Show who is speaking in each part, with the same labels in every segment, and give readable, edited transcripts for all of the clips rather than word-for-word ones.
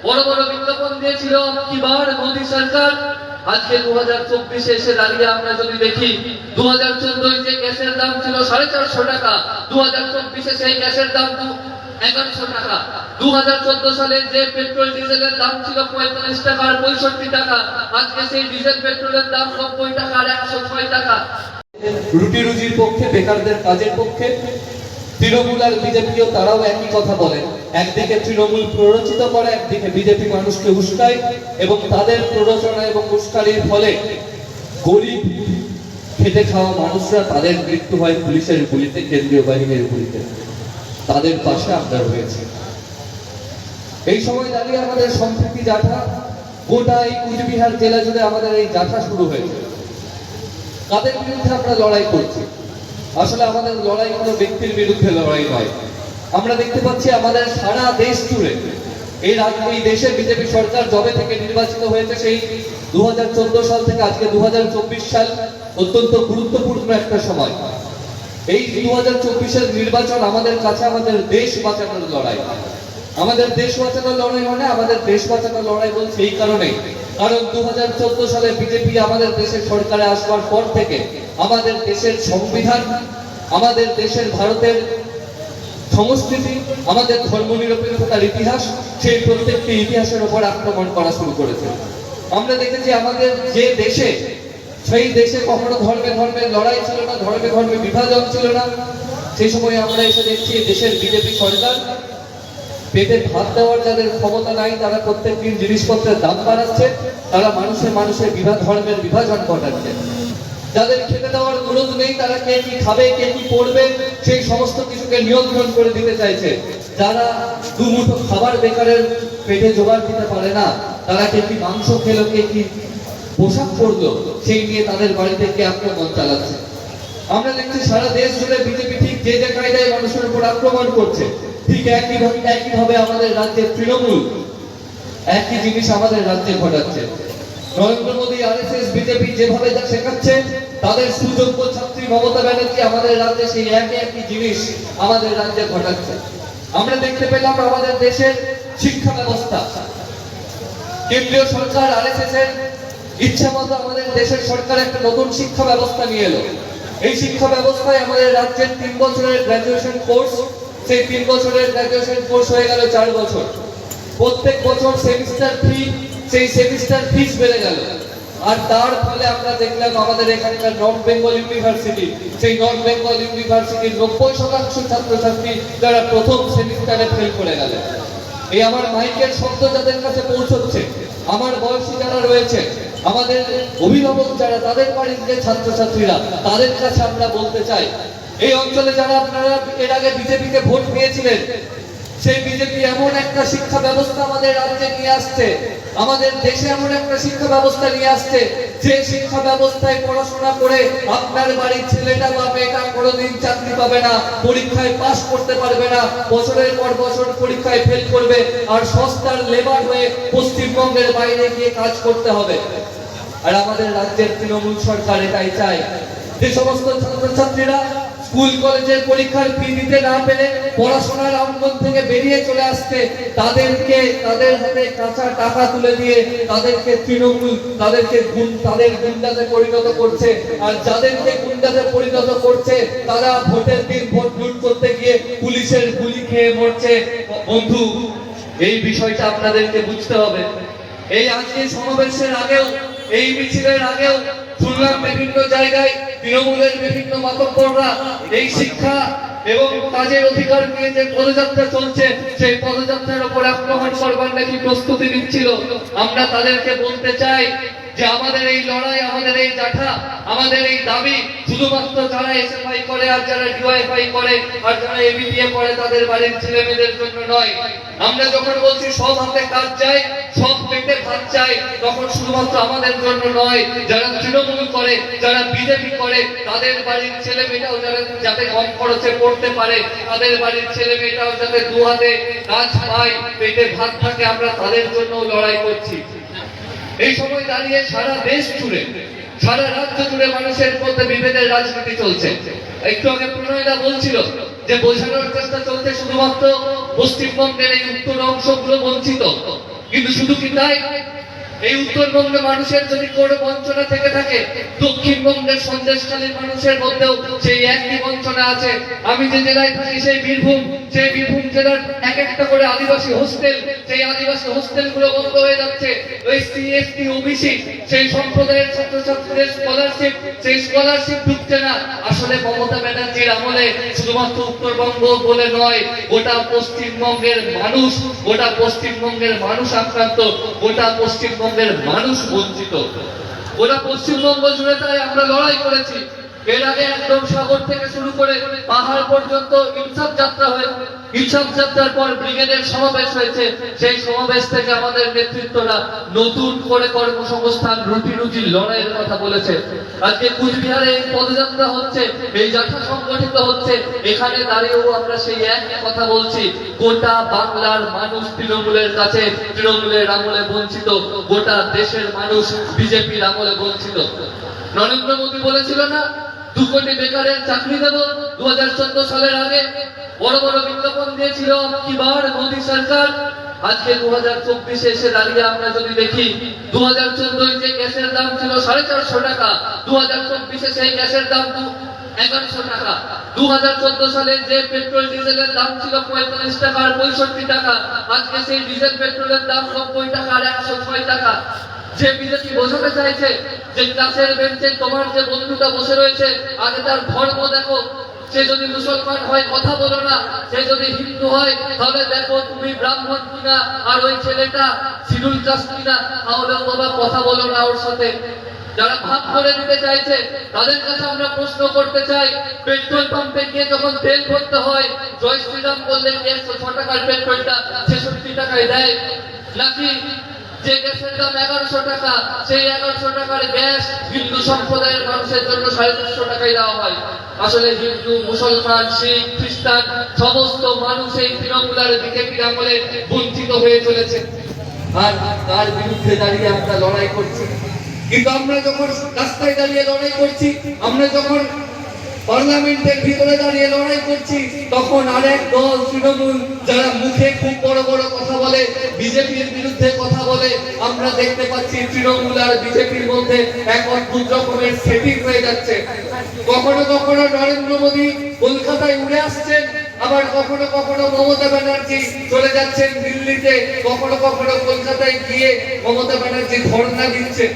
Speaker 1: বড় বড় বিজ্ঞাপন দিয়েছিল কি বার মোদী সরকার। আজকে 2024 এসে দাঁড়িয়ে আমরা যদি দেখি 2014 যে গ্যাসের দাম ছিল 450 টাকা, 2024 সেই গ্যাসের দাম 1100 টাকা। 2014 সালে যে পেট্রোল ডিজেলের দাম ছিল 45 টাকা আর 65 টাকা, আজকে সেই ডিজেল পেট্রোলের দাম 90 টাকা আর 106 টাকা।
Speaker 2: রুটি রুজির পক্ষে, বেকারদের কাজের পক্ষে তৃণমূল আর বিজেপিও তারাও একই কথা বলেন। একদিকে তৃণমূল প্ররোচিত করে, একদিকে বিজেপি মানুষকে উস্কায় এবং তাদের প্ররোচনা এবং উস্কানির ফলে গরিব খেটে খাওয়া মানুষরা তাদের মৃত্যু হয় পুলিশের গুলিতে, কেন্দ্রীয় বাহিনীর গুলিতে। তাদের পাশে আমরা রয়েছে। এই সময় দাঁড়িয়ে আমাদের সম্প্রীতি জাথা, গোটা এই কুচবিহার জেলা জুড়ে আমাদের এই জাথা শুরু হয়েছে। কাদের বিরুদ্ধে আমরা লড়াই করছি? আসলে আমাদের লড়াই কোনো ব্যক্তির বিরুদ্ধে লড়াই নয়। আমরা দেখতে পাচ্ছি আমাদের সারা দেশ জুড়ে এই দেশে বিজেপি সরকার যবে থেকে নির্বাচিত হয়েছে, সেই 2014 সাল থেকে আজকে 2024 সাল অত্যন্ত গুরুত্বপূর্ণ একটা সময়। এই 2024-এর নির্বাচন আমাদের কাছে আমাদের দেশ বাঁচানোর লড়াই। আমাদের দেশ বাঁচানোর লড়াই মানে আমাদের দেশ বাঁচানোর লড়াই বলছে এই কারণেই, কারণ 2014 সালে বিজেপি আমাদের দেশের সরকারে আসবার পর থেকে আমাদের দেশের সংবিধান, আমাদের দেশের ভারতের সংস্কৃতি, আমাদের ধর্মনিরপেক্ষতার ইতিহাস, সেই প্রত্যেকটি ইতিহাসের উপর আক্রমণ করা শুরু করেছে। আমরা দেখেছি আমাদের যে দেশে, সেই দেশে কখনো ধর্মে ধর্মে লড়াই ছিল না, ধর্মে ধর্মে বিভাজন ছিল না। সেই সময় আমরা এসে দেখছি দেশের বিজেপি সরকার পেটে ভাত দেওয়ার যাদের ক্ষমতা নাই, তারা প্রত্যেকদিন জিনিসপত্রের দাম বাড়াচ্ছে, তারা মানুষের ধর্মের বিভাজন ঘটাচ্ছে। যাদের খেতে দেওয়ার অনুরোধ নেই, তারা কে কি খাবে, কে কি পড়বে, সেই সমস্ত কিছুকে নিয়ন্ত্রণ করে দিতে চাইছে। যারা দুমুঠো খাবার বেকারের পেটে জোগাড় দিতে পারে না, তারা কে কি মাংস খেলো, কে কি পোশাক পরলো, সেই নিয়ে তাদের বাড়িতে কে আক্রমণ চালাচ্ছে। আমরা দেখছি সারা দেশ জুড়ে বিজেপি ঠিক যে যে কায়দায় মানুষের উপর আক্রমণ করছে, ঠিক একইভাবে আমাদের রাজ্যের তৃণমূল একই জিনিস আমাদের রাজ্যে ঘটাচ্ছে। নরেন্দ্র মোদী, আরএসএস, বিজেপি যেভাবে যা শেখাচ্ছে, তাদের সুযোগ্য ছাত্রী মমতা ব্যানার্জি আমাদের রাজ্যে সেই একই জিনিস আমাদের রাজ্যে ঘটাচ্ছে। আমরা দেখতে পেলাম আমাদের দেশের শিক্ষা ব্যবস্থা, কেন্দ্রীয় সরকার আরএসএস এর ইচ্ছা মতো আমাদের দেশের সরকার একটা নতুন শিক্ষা ব্যবস্থা নিয়ে এলো। এই শিক্ষা ব্যবস্থায় আমাদের রাজ্যের 3 বছরের গ্রাজুয়েশন কোর্স, সেই 3 বছরের গ্রাজুয়েশন কোর্স হয়ে গেল 4 বছর। প্রত্যেক বছর সেমিস্টার ফি, সেই সেমিস্টার ফিস বেড়ে গেল। আর তার ফলে আমরা দেখলাম আমাদের এখানকার নর্থ বেঙ্গল ইউনিভার্সিটি, সেই নর্থ বেঙ্গল ইউনিভার্সিটির 90% ছাত্রছাত্রী যারা প্রথম সেমিস্টারে ফেল করে গেল। এই আমার মাইকের শব্দ যাদের কাছে পৌঁছচ্ছে, আমার বয়সী যারা রয়েছে, আমাদের অভিভাবক যারা, তাদের বাড়ির যে ছাত্রছাত্রীরা, তাদের কাছে আমরা বলতে চাই, এই অঞ্চলে যারা আপনারা এর আগে বিজেপিকে ভোট দিয়েছিলেন, সেই বিজেপি এমন একটা শিক্ষা ব্যবস্থা আমাদের রাজ্যে নিয়ে আসছে, আমাদের দেশে এমন একটা শিক্ষা ব্যবস্থা নিয়ে আসছে, যে শিক্ষা ব্যবস্থায় পড়াশোনা করে আপনার বাড়ির ছেলেটা বা মেয়েটা কোনোদিন চাকরি পাবে না, পরীক্ষায় পাস করতে পারবে না, বছরের পর বছর পরীক্ষায় ফেল করবে, আর সস্তার লেবার হয়ে পশ্চিমবঙ্গের বাইরে গিয়ে কাজ করতে হবে। আর আমাদের রাজ্যের তৃণমূল সরকার এটাই চায়, যে সমস্ত ছাত্রছাত্রীরা স্কুল কলেজের পরীক্ষার ফি দিতে না পেরে পড়াশোনার অঙ্গন থেকে বেরিয়ে চলে আসছে, তাদেরকে তাদের হাতে কাঁচা টাকা তুলে দিয়ে তাদেরকে তৃণমূল তাদের গুন্ডাতে পরিণত করছে। আর যাদেরকে গুন্ডাতে পরিণত করছে, তারা ভোটের দিন ভোট লুট করতে গিয়ে পুলিশের গুলি খেয়ে মরছে। বন্ধু, এই বিষয়টা আপনাদেরকে বুঝতে হবে। এই আজকে সমাবেশের আগেও, এই মিছিলের আগেও শুনলাম বিভিন্ন জায়গায় তৃণমূলের বিভিন্ন মাতব্বররা এই শিক্ষা এবং কাজের অধিকার নিয়ে যে পদযাত্রা চলছে, সেই পদযাত্রার উপর আক্রমণ করবার নাকি প্রস্তুতি নিচ্ছিল। আমরা তাদেরকে বলতে চাই যে আমাদের এই লড়াই, আমাদের এই জাঠা, আমাদের এই দাবি শুধুমাত্র যারা এসএফআই করে আর যারা ডিওয়াইফআই করে আর যারা এবিটিএ করে তাদের বাড়ির ছেলে মেয়েদের জন্য নয়। আমরা যখন বলছি সব হাতে কাজ চাই, সব পেটে ভাত চাই, তখন শুধুমাত্র আমাদের জন্য নয়, যারা তৃণমূল করে, যারা বিজেপি করে, তাদের বাড়ির ছেলে মেয়েটাও যাতে কম খরচে পড়তে পারে, তাদের বাড়ির ছেলে মেয়েটাও যাতে দু হাতে কাজ পায়, পেটে ভাত থাকে, আমরা তাদের জন্য লড়াই করছি। এই সময় দাঁড়িয়ে সারা দেশ জুড়ে, সারা রাজ্য জুড়ে মানুষের মধ্যে বিভেদের রাজনীতি চলছে। একটু আগে প্রণয়দা বলছিল যে বোঝানোর চেষ্টা চলছে শুধুমাত্র পশ্চিমবঙ্গের এই উত্তর অংশগুলো বঞ্চিত,
Speaker 1: কিন্তু শুধু কি তাই, এই উত্তরবঙ্গের মানুষের যদি কোনো বঞ্চনা থেকে থাকে, দক্ষিণবঙ্গের সন্দেশখালীর মানুষের মধ্যেও সেই একই বঞ্চনা আছে। আমি যে জেলায় থাকি সেই বীরভূম জেলার এক একটা করে আদিবাসী হোস্টেল, সেই আদিবাসী হোস্টেলগুলো বন্ধ হয়ে যাচ্ছে। ওই CST OBC সেই সম্প্রদায়ের ছাত্রছাত্রীদের স্কলারশিপ ঢুকছে না। আসলে মমতা ব্যানার্জির আমলে শুধুমাত্র উত্তরবঙ্গ বলে নয়, গোটা পশ্চিমবঙ্গের মানুষ আক্রান্ত, গোটা পশ্চিমবঙ্গের মানুষ বঞ্চিত। গোটা পশ্চিমবঙ্গ জুড়ে তাই আমরা লড়াই করেছি। এর আগে একদম সাগর থেকে শুরু করে পাহাড় পর্যন্ত ইনসাফ যাত্রার পর ব্রিগেডের সমাবেশ হয়েছে। সেই সমাবেশ থেকে আমাদের নেতৃত্বরা নতুন করে কর্মসংস্থান, রুটি রুজির লড়াইয়ের কথা বলেছে। আজকে কুচবিহারে এই পদযাত্রা হচ্ছে, এই যাত্রা সংগঠিত হচ্ছে, এখানে দাঁড়িয়েও আমরা সেই এক কথা বলছি, গোটা বাংলার মানুষ তৃণমূলের কাছে, তৃণমূলের আমলে বঞ্চিত, গোটা দেশের মানুষ বিজেপির আমলে বঞ্চিত। নরেন্দ্র মোদী বলেছিল না 2 কোটি বেকারের চাকরি দেব 2014 সালের আগে, বড় বড় বিজ্ঞাপন দিয়েছিল কি বার মোদী সরকার। আজকে 2024 এসে দাঁড়িয়ে আমরা যদি দেখি, 2014 যে গ্যাসের দাম ছিল 450 টাকা, 2024 সেই গ্যাসের দাম 1100 টাকা। 2014 সালে যে পেট্রোল ডিজেলের দাম ছিল 45 টাকা আর 65 টাকা, আজকে সেই ডিজেল পেট্রোলের দাম 90 টাকা আর 106 টাকা। যে বিজেপি বোঝাতে চাইছে যে ক্লাসের বেঞ্চে তোমার যে বন্ধুটা বসে রয়েছে, আগে তার ধর্ম দেখো, সে যদি মুসলমান হয় কথা বলো না, সে যদি হিন্দু হয় তাহলে দেখো তুমি ব্রাহ্মণ কিনা, আর ওই ছেলেটা শিডিউল কাস্ট কিনা, তাহলেও বাবা কথা বলো না ওর সাথে। যারা ভাগ করে দিতে চাইছে তাদের কাছে আমরা প্রশ্ন করতে চাই, পেট্রোল পাম্পে গিয়ে যখন তেল ভরতে হয়, জয় শ্রীরাম বললে 106 টাকার পেট্রোলটা 66 টাকায় দেয়, নাকি যে গ্যাসের দাম 1100 টাকা, সেই 1100 টাকার গ্যাস হিন্দু সম্প্রদায়ের মানুষের জন্য 450 টাকায় দেওয়া হয়? আসলে হিন্দু, মুসলমান, শিখ, খ্রিস্টান সমস্ত মানুষ এই তৃণমূলের বিজেপির আমলে বঞ্চিত হয়ে চলেছে। আর তার বিরুদ্ধে দাঁড়িয়ে আমরা লড়াই করছি। কিন্তু আমরা যখন রাস্তায় দাঁড়িয়ে লড়াই করছি, আমরা যখন পার্লামেন্টের ভিতরে দাঁড়িয়ে লড়াই করছি, তখন আরেক দল তৃণমূল, যারা মুখে খুব বড় বড় কথা বলে, বিজেপির বিরুদ্ধে কথা বলে, আমরা দেখতে পাচ্ছি তৃণমূল আর বিজেপির মধ্যে এক অদ্ভুত রকমের সেটিং হয়ে যাচ্ছে। কখনো কখনো নরেন্দ্র মোদী কলকাতায় উড়ে আসছেন, আবার কখনো কখনো মমতা ব্যানার্জি চলে যাচ্ছেন দিল্লিতে, কখনো কখনো কলকাতায় গিয়ে মমতা ব্যানার্জি ধর্ণা দিচ্ছে।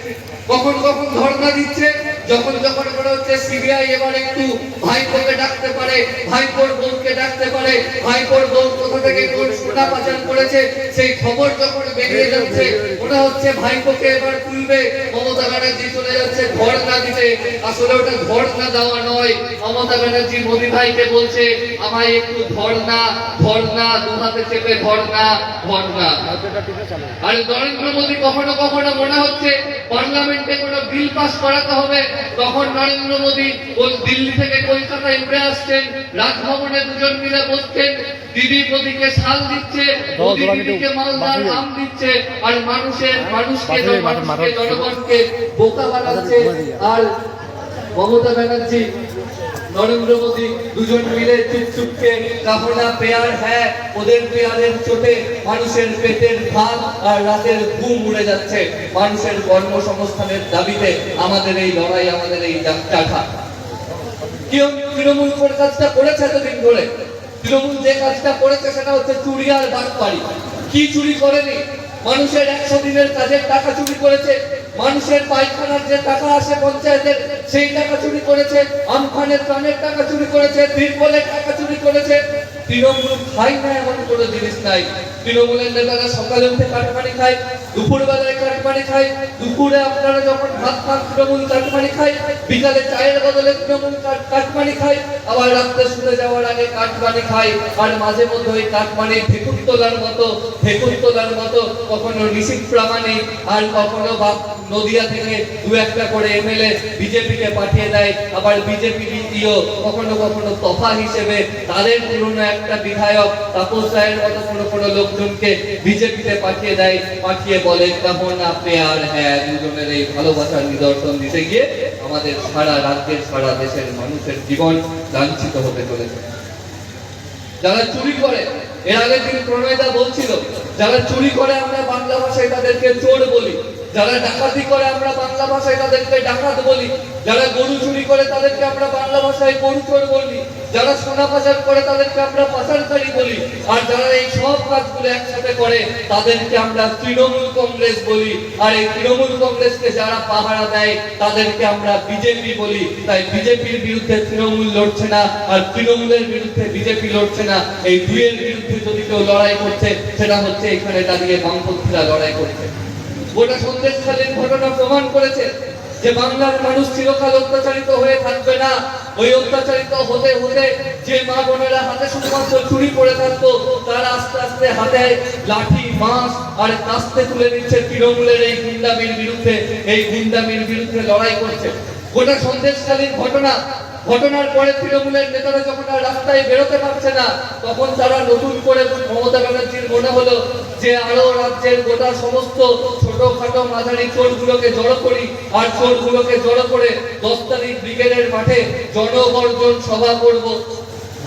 Speaker 1: কখন ধর্ণা দিচ্ছে, যখন মনে হচ্ছে সিবিআই এবার একটু ভাইপোকে ডাকতে পারে, ভাইপোর বউকে ডাকতে পারে, ভাইপোর বউ কোথা থেকে কোন সোনা পাচার করেছে সেই খবর যখন বেরিয়ে যাচ্ছে, মনে হচ্ছে ভাইপোকে এবার তুলবে, মমতা ব্যানার্জি চলে যাচ্ছে ধর্ণা দিতে। আসলে ওটা ধর্ণা দেওয়া নয়, মমতা ব্যানার্জি মোদী ভাইকে বলছে আমায় একটু ধর্ণা দু হাতে চেপে ধর্ণা। আর নরেন্দ্র মোদী কখনো কখনো মনে হচ্ছে পার্লামেন্টে কোনো বিল পাস করাতে হবে, তখন নরেন্দ্র মোদী দিল্লি থেকে কলকাতায় উড়ে আসছেন, রাজভবনে দুজন মিলে বসছেন, দিদি মোদীকে শাল দিচ্ছে, মোদী দিদিকে মালদার আম দিচ্ছে, আর মানুষকে জনগণকে বোকা বানাচ্ছে। আর মমতা ব্যানার্জি, নরেন্দ্র মোদী দুজন মিলে চুপচুপকে কাপড়া পেয়ার, হ্যাঁ ওদের পেয়ারের চোটে মানুষের পেটের ভাত আর রাতের ঘুম উড়ে যাচ্ছে। মানুষের কর্মসংস্থানের দাবিতে আমাদের এই লড়াই, আমাদের এই যাত্রা। কেউ তৃণমূল কোন কাজটা করেছে এতদিন ধরে? তৃণমূল যে কাজটা করেছে সেটা হচ্ছে চুরি আর বাটপাড়ি। কি চুরি করেনি? মানুষের 100 দিনের কাজের টাকা চুরি করেছে, মানুষের পায়খানার যে টাকা আসে পঞ্চায়েতের সেই টাকা চুরি করেছে, আমফানের ত্রাণের টাকা চুরি করেছে, তিরপলের টাকা চুরি করেছে। তৃণমূল খাই না এমন কোনো জিনিস নাই। তৃণমূলের নেতারা সকালে উঠে কাটমানি খায়, দুপুর বেলায় কাটমানি খায়, দুপুরে আপনারা যখন ভাত খান তৃণমূল কাটমানি খায়, বিকালে চায়ের বদলে তৃণমূল কাটমানি খায়, আবার রাত্রে শুতে যাওয়ার আগে কাটমানি খায়। আর মাঝে মধ্যে ওই কাটমানি ভেকুর তোলার মতো কখনো ঋষিক প্রামাণিক আর কখনো নদিয়া থেকে 2-1টা করে এমএলএ বিজেপিকে পাঠিয়ে দেয়। আবার বিজেপি নীতিও কখনো কখনো তফা হিসেবে তাদের পুরনো একটা বিধায়ক তাপস রায়ের মতো কোনো লোকজনকে বিজেপিতে পাঠিয়ে দেয়, পাঠিয়ে বলে কেমন আপনি আর হ্যাঁ, দুজনের এই ভালোবাসার নিদর্শন দিতে গিয়ে আমাদের সারা রাজ্যের, সারা দেশের মানুষের জীবন লাঞ্ছিত হতে চলেছে। যারা চুরি করে, এর আগের দিন প্রণয়দা বলছিল, যারা চুরি করে আমরা বাংলা
Speaker 2: বাংলা ভাষায় তাদেরকে চোর বলি, যারা ডাকাতি করে আমরা বাংলা ভাষায় তাদেরকে ডাকাত বলি, যারা গরু চুরি করে তাদেরকে আমরা বাংলা ভাষায় গরু চোর বলি, যারা সোনা পাচার করে তাদেরকে আমরা পাচারকারী বলি, আর যারা এই সব কাজগুলো একসাথে করে তাদেরকে আমরা তৃণমূল কংগ্রেস বলি। আর এই তৃণমূল কংগ্রেসকে যারা পাহারা দেয় তাদেরকে আমরা বিজেপি বলি। তাই বিজেপির বিরুদ্ধে তৃণমূল লড়ছে না, আর তৃণমূলের বিরুদ্ধে বিজেপি লড়ছে না। এই দুইয়ের বিরুদ্ধে যদি কেউ লড়াই করছে সেটা হচ্ছে এখানে দাঁড়িয়ে বামপন্থীরা লড়াই করছে। গোটা সন্দেশখালীর ঘটনা প্রমাণ করেছে যে বাংলার মানুষ চিরকাল অত্যাচারিত হয়ে থাকবে না। ওই অত্যাচারিত হতে হতে যে মা বোনেরা হাতে শুধুমাত্র চুরি পড়ে থাকতো, তারা আস্তে আস্তে হাতে লাঠি বাঁশ আর কাস্তে তুলে নিচ্ছে তৃণমূলের এই গুন্ডামির বিরুদ্ধে। এই গুন্ডামির বিরুদ্ধে লড়াই করছে। গোটা সন্দেশখালীর ঘটনার পরে তৃণমূলের নেতারা যখন আর রাস্তায় বেরোতে পারছে না, তখন তারা নতুন করে মমতা ব্যানার্জির মনে হলো যে আরো রাজ্যের গোটা সমস্ত ছোটখাটো মাঝারি চোরগুলোকে জড়ো করি, আর চোরগুলোকে জড়ো করে 10 তারিখ ব্রিগেডের মাঠে জনগর্জন সভা করব।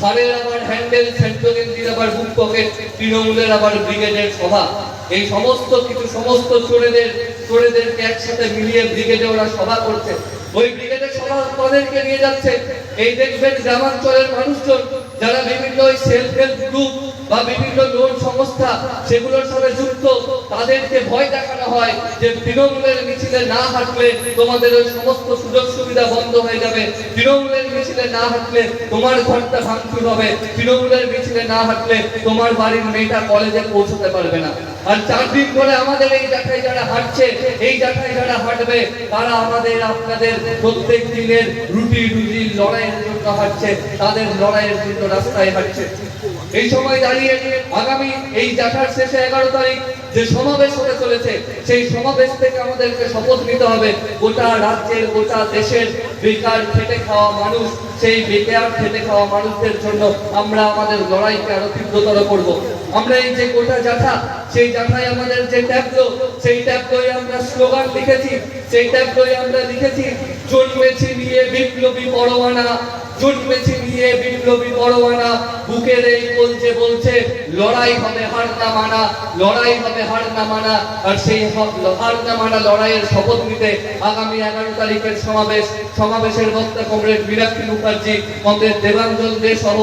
Speaker 2: ঘরের আবার হ্যান্ডেল, সেন্ট্রোগেন্দির আবার বুক পকেট, তৃণমূলের আবার ব্রিগেডের সভা। এই সমস্ত চোরেদেরকে একসাথে মিলিয়ে ব্রিগেডে ওরা সভা করছে। ওই ব্রিগেডের সভা তাদেরকে নিয়ে যাচ্ছে। এই দেখবেন গ্রামাঞ্চলের মানুষজন যারা বিভিন্ন সেলফ হেল্প গ্রুপ বা বিভিন্ন লোন সংস্থা সেগুলোর সাথে যুক্ত, তাদেরকে ভয় দেখানো হয় যে তৃণমূলের মিছিলে না হাঁটলে তোমাদের ওই সমস্ত সুযোগ সুবিধা বন্ধ হয়ে যাবে, তৃণমূলের মিছিলে না হাঁটলে তোমার ঘরটা ভাঙচুর হবে, তৃণমূলের মিছিলে না হাঁটলে তোমার বাড়ির মেয়েটা কলেজে পৌঁছতে পারবে না। আর 4 দিন ধরে আমাদের এই জায়গায় যারা হাঁটছে, এই জায়গায় যারা হাঁটবে, তারা আমাদের আপনাদের প্রত্যেক দিনের রুটি রুজি লড়াইয়ের জন্য হাঁটছে, তাদের লড়াইয়ের জন্য রাস্তায় হাঁটছে। এই সময় দাঁড়িয়ে আগামী এই জাঠার শেষে 11 তারিখ যে সমাবেশ হতে চলেছে, সেই সমাবেশ থেকে আমাদেরকে শপথ নিতে হবে গোটা রাজ্যের গোটা দেশের বেকার খেটে খাওয়া মানুষ, সেই বেকার খেটে খাওয়া মানুষদের জন্য আমরা আমাদের লড়াইকে আরো তীব্রতর করব। আমরা এই যে গোটা জাঠা, সেই জাঠায় আমাদের যে ট্যাবলো, সেই ট্যাবলোয় আমরা স্লোগান লিখেছি, সেই ট্যাবলোয় আমরা লিখেছি জন্মেছি নিয়ে বিপ্লবী পরোয়ানা, জন্মেছি নিয়ে বিপ্লবী পরোয়ানা, বুকের এই বলছে বলছে লড়াই হবে হার না মানা, লড়াই হবে হার না মানা। আর সেই হার না মানা লড়াইয়ের শপথ নিতে আগামী 11 তারিখের সমাবেশের বক্তা কমরেড মীনাক্ষী মুখার্জি, কমরেড দেবাঞ্জন দে সহ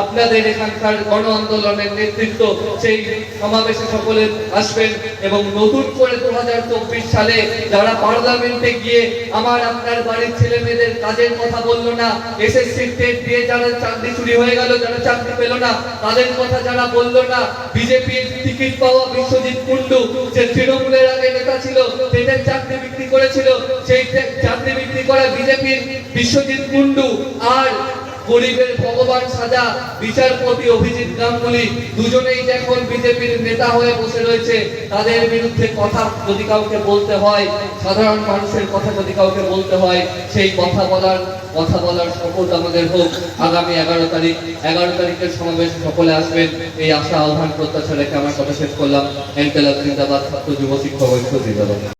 Speaker 2: আপনাদের এখানকার গণ আন্দোলনের নেতৃত্ব, সেই সমাবেশে সকলে আসবেন। এবং নতুন করে 2024 সালে যারা পার্লামেন্টে গিয়ে আমার আপনার বাড়ির ছেলে মেয়েদের কাজের কথা বললো না, এসএসসি টেট দিয়ে যারা চাকরি চুরি হয়ে গেল, যারা চাকরি পেল না, তাদের কথা যারা বললো না, বিজেপির টিকিট পাওয়া বিশ্বজিৎ কুন্ডু যে তৃণমূলের আগে নেতা ছিল, টেটের চাকরি বিক্রি করেছিল, সেই চাকরি বিক্রি করা বিজেপির বিশ্বজিৎ কুন্ডু আর গরিবের ভগবান সাজা বিচারপতি অভিজিৎ গাঙ্গুলি দুজনেই এখন বিজেপির নেতা হয়ে বসে রয়েছে। তাদের বিরুদ্ধে কথা যদি কাউকে বলতে হয়, সাধারণ মানুষের কথা যদি কাউকে বলতে হয়, সেই কথা বলার শপথ আমাদের হোক আগামী 11 তারিখের সমাবেশ সকলে আসবেন। এই আশা আহ্বান প্রত্যাশা রেখে আমার কথা শেষ করলাম। এনকেলাব জিন্দাবাদ, ছাত্র যুব শিক্ষক ঐক্য জিন্দাবাদ।